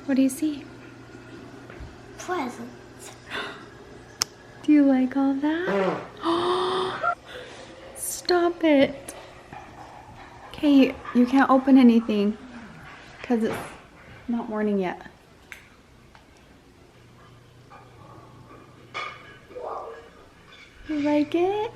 What do you see? Presents. Do you like all that? Stop it. Okay, you can't open anything because it's not morning yet. You like it?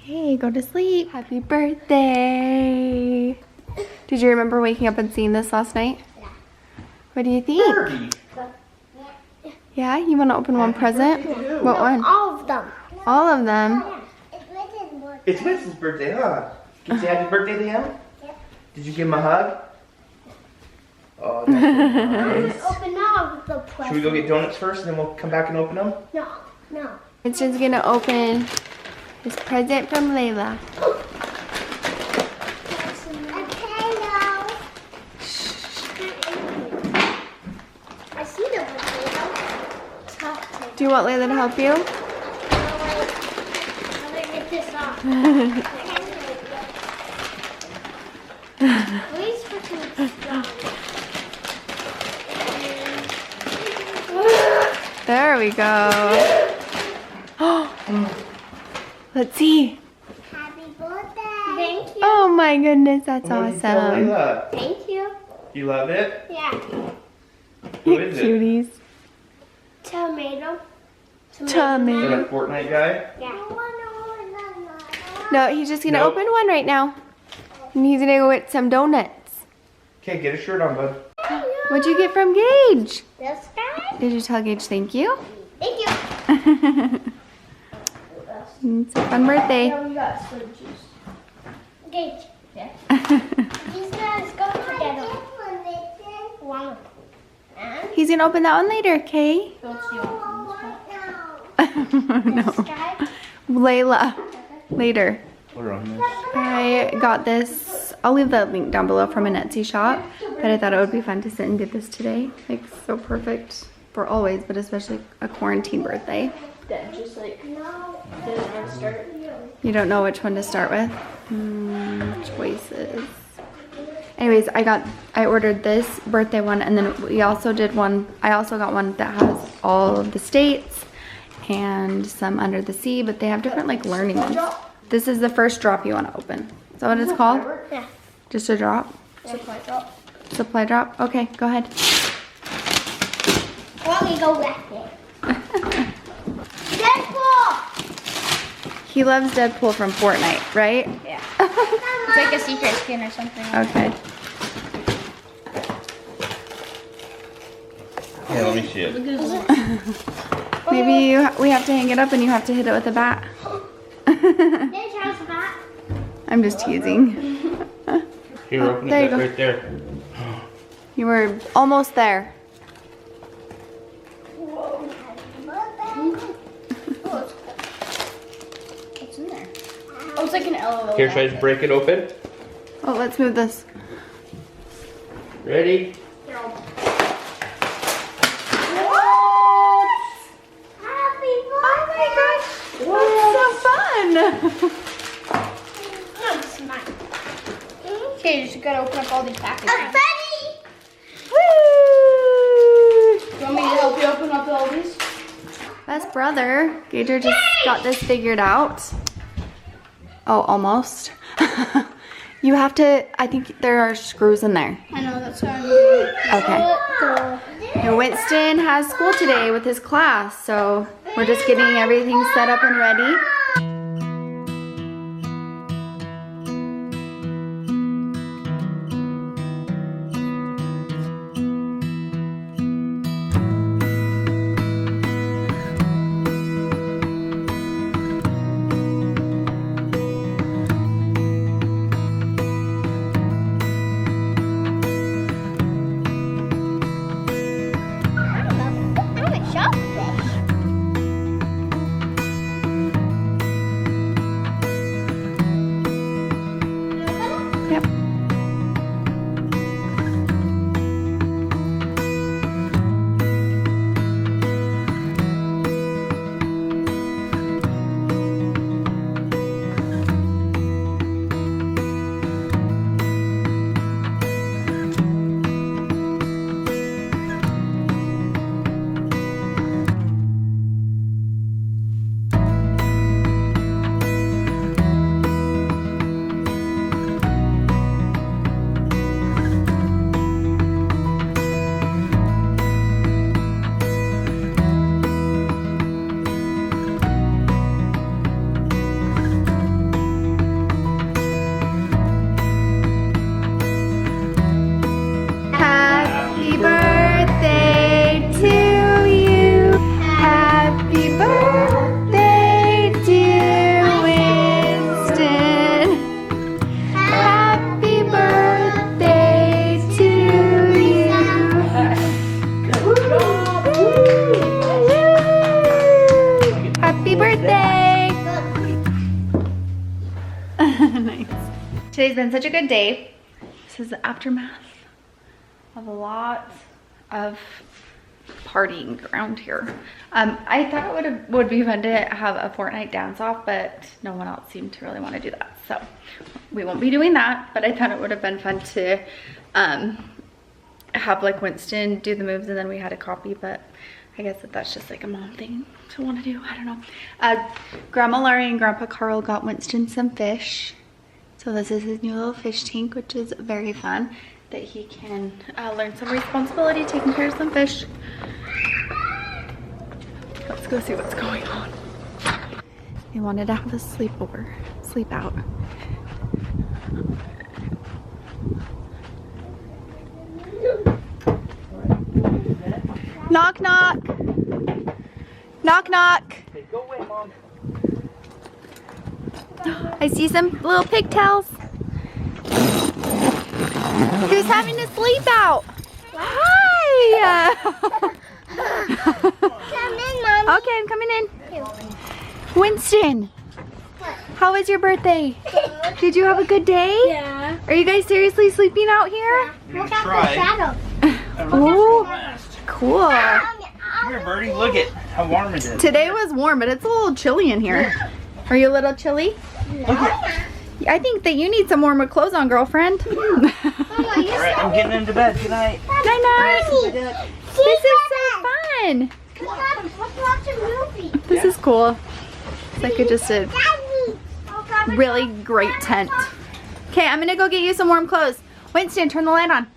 Okay, go to sleep. Happy birthday. Did you remember waking up and seeing this last night? Yeah. What do you think? Yeah, you want to open one present? What one? All of them. All of them? It's Winston's birthday, huh? Can you say happy birthday to him? Yep. Did you give him a hug? Oh, that's nice. Open all of the presents. Should we go get donuts first and then we'll come back and open them? No, no. Winston's gonna open his present from Layla. I see the potato. Do you want Layla to help you? How do I get this off? Please freaking strong. There we go. Let's see. Happy birthday. Thank you. Oh my goodness, that's What did you tell awesome. Layla? Thank you. You love it? Yeah. Who is it? Cuties. Tomato. Is that Tomato. a Fortnite guy? Yeah. No, he's just gonna Nope. open one right now. And he's gonna go get some donuts. Okay, get a shirt on, bud. What'd you get from Gage? This guy? Did you tell Gage thank you? Thank you. It's a fun birthday. we got some juice. Gage. Yeah. These guys go together. One. And He's gonna open that one later, okay? No. this guy. Layla. Later. Put her on this. I got this. I'll leave the link down below from an Etsy shop. But I thought it would be fun to sit and get this today. Like, so perfect for always, but especially a quarantine birthday. That just like doesn't know to start. You don't know which one to start with? Choices. Anyways, I ordered this birthday one, and then we also did one. I also got one that has all of the states and some under the sea, but they have different like learning ones. This is the first drop you want to open. Is that what it's called? Yeah. Just a drop? Supply drop. Supply drop? Okay, go ahead. Let me go back there. Deadpool! He loves Deadpool from Fortnite, right? Yeah. It's like a secret skin or something. Okay. Yeah, let me see it. Maybe we have to hang it up and you have to hit it with a bat. There's Charles back. I'm just teasing. Here, open there it you go. right there. You were almost there. What's in there? Oh, it's like an LOL. Here, should I just break it open? Oh, let's move this. Ready? Happy That's so fun! Okay, you just gotta open up all these packages. Woo! You want me to help you open up all these? Best brother. Gator just got this figured out. Oh, almost. You have to, I think there are screws in there. I know, that's how I'm doing it. Okay. And Winston has school today with his class, so we're just getting everything set up and ready. been such a good day. This is the aftermath of a lot of partying around here. I thought it would be fun to have a Fortnite dance off, but no one else seemed to really want to do that. So we won't be doing that, but I thought it would have been fun to have like Winston do the moves and then we had a copy, but I guess that's just like a mom thing to want to do. I don't know. Grandma Laurie and Grandpa Carl got Winston some fish. So this is his new little fish tank, which is very fun that he can learn some responsibility taking care of some fish. Let's go see what's going on. They wanted to have a sleepover, sleep out. Knock, knock. Knock, knock. Hey, go away, Mom. I see some little pigtails. Who's having to sleep out? Hi. Come in, Mom. Okay, I'm coming in. Winston, how was your birthday? Did you have a good day? Yeah. Are you guys seriously sleeping out here? Look at the shadow. Oh, cool. Come here, Birdie. Look at how warm it is. Today was warm, but it's a little chilly in here. Are you a little chilly? Look at. I think that you need some warmer clothes on, girlfriend. All right, I'm getting into bed. Good night. Night night. This is so fun. Let's watch a movie. This is cool. It's like just a really great tent. Okay, I'm gonna go get you some warm clothes. Winston, turn the light on.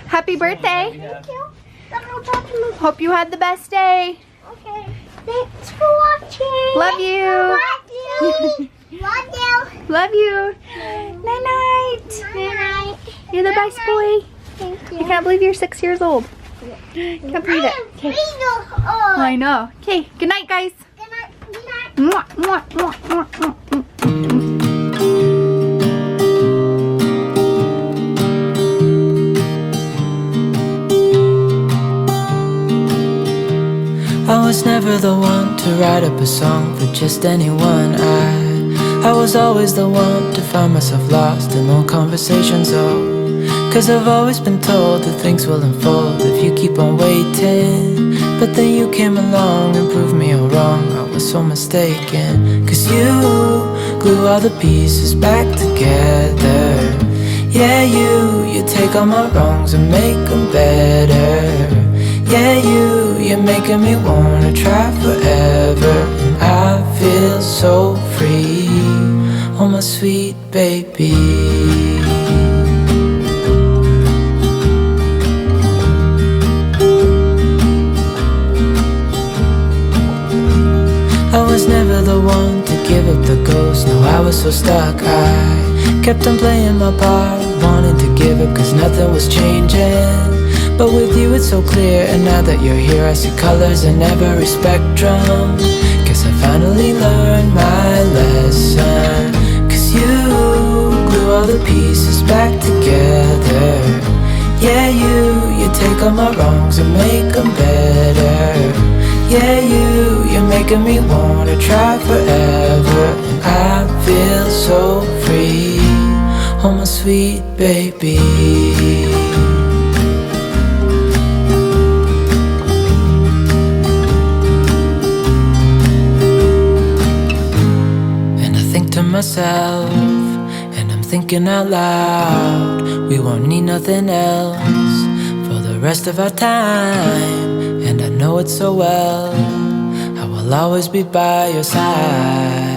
Happy birthday. Thank you. Let's go watch a movie. Hope you had the best day. Okay. Thanks for watching. Love you. Love you. Love you. Love you. Night night. Night. You're the best boy. Thank I you. can't believe you're 6 years old. Can't believe it. Okay. I know. Okay, good night, guys. Good night. Good night. Mwah, mwah, mwah, mwah, mwah, mwah. I was never the one to write up a song for just anyone. I was always the one to find myself lost in long conversations. Oh, 'cause I've always been told that things will unfold if you keep on waiting. But then you came along and proved me all wrong. I was so mistaken. 'Cause you glue all the pieces back together. Yeah, you take all my wrongs and make them better. Yeah, you're making me wanna try forever. And I feel so free, oh my sweet baby. I was never the one to give up the ghost. No, I was so stuck. I kept on playing my part, wanting to give up 'cause nothing was changing. But with you it's so clear, and now that you're here I see colors in every spectrum. Guess I finally learned my lesson. 'Cause you glue all the pieces back together. Yeah, you take all my wrongs and make them better. Yeah, you're making me wanna try forever. And I feel so free, oh my sweet baby. To myself, and I'm thinking out loud, we won't need nothing else for the rest of our time. And I know it so well, I will always be by your side.